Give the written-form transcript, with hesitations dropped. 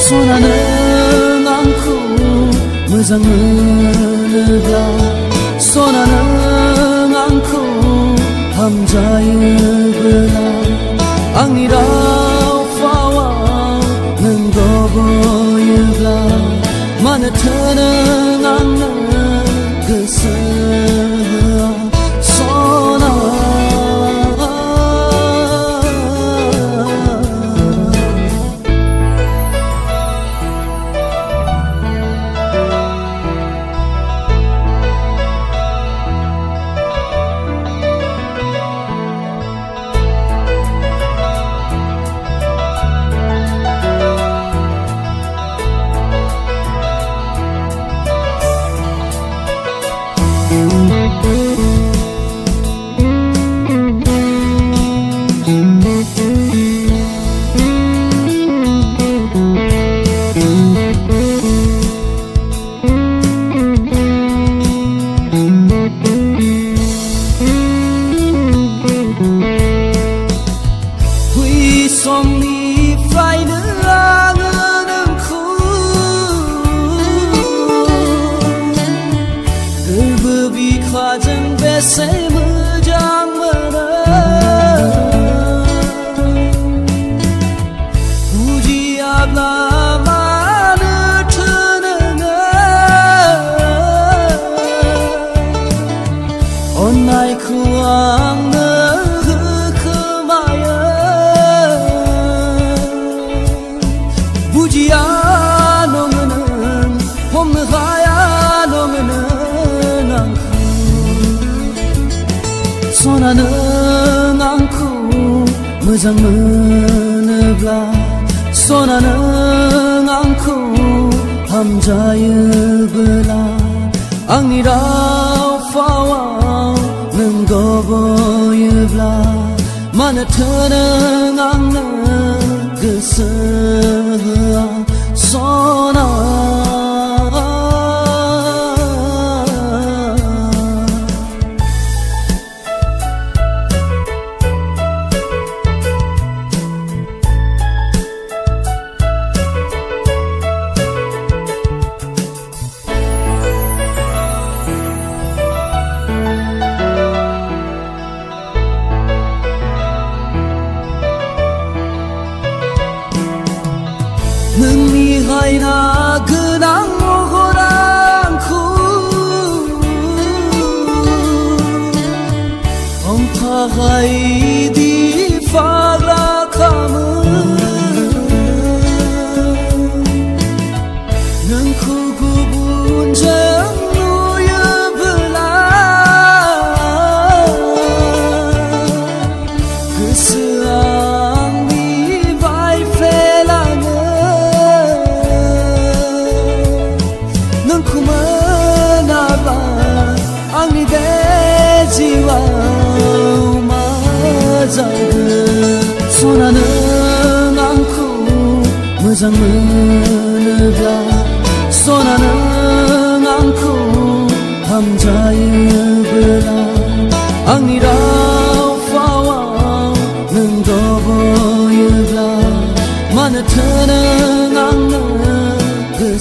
손하는 않고 무장 문을가 손하는 않고 함자유브라 앙이라 파와 능거 보유가 마네트는 않는 그 손아 Somni Friday angen ku Bebi khajeng bese mejang mana Puji abla mana tenenga Onai kuang 손하는 않고 무장 문을가 손하는 않고 함자유브라 앙이라 파와 능거 보유브라 마네트는 않는 그 손아 능미 하이나 그랑 오고랑쿠 엉파하이 디 파라카무 능쿠 구분정 누여블라 그스앙 니 바이페랑은 Angni de jiwa majaga 손하는 않고 무장 문을가 손하는 않고 함자유브라 앙이라 파와 능거 보유가 마네트는 않는 그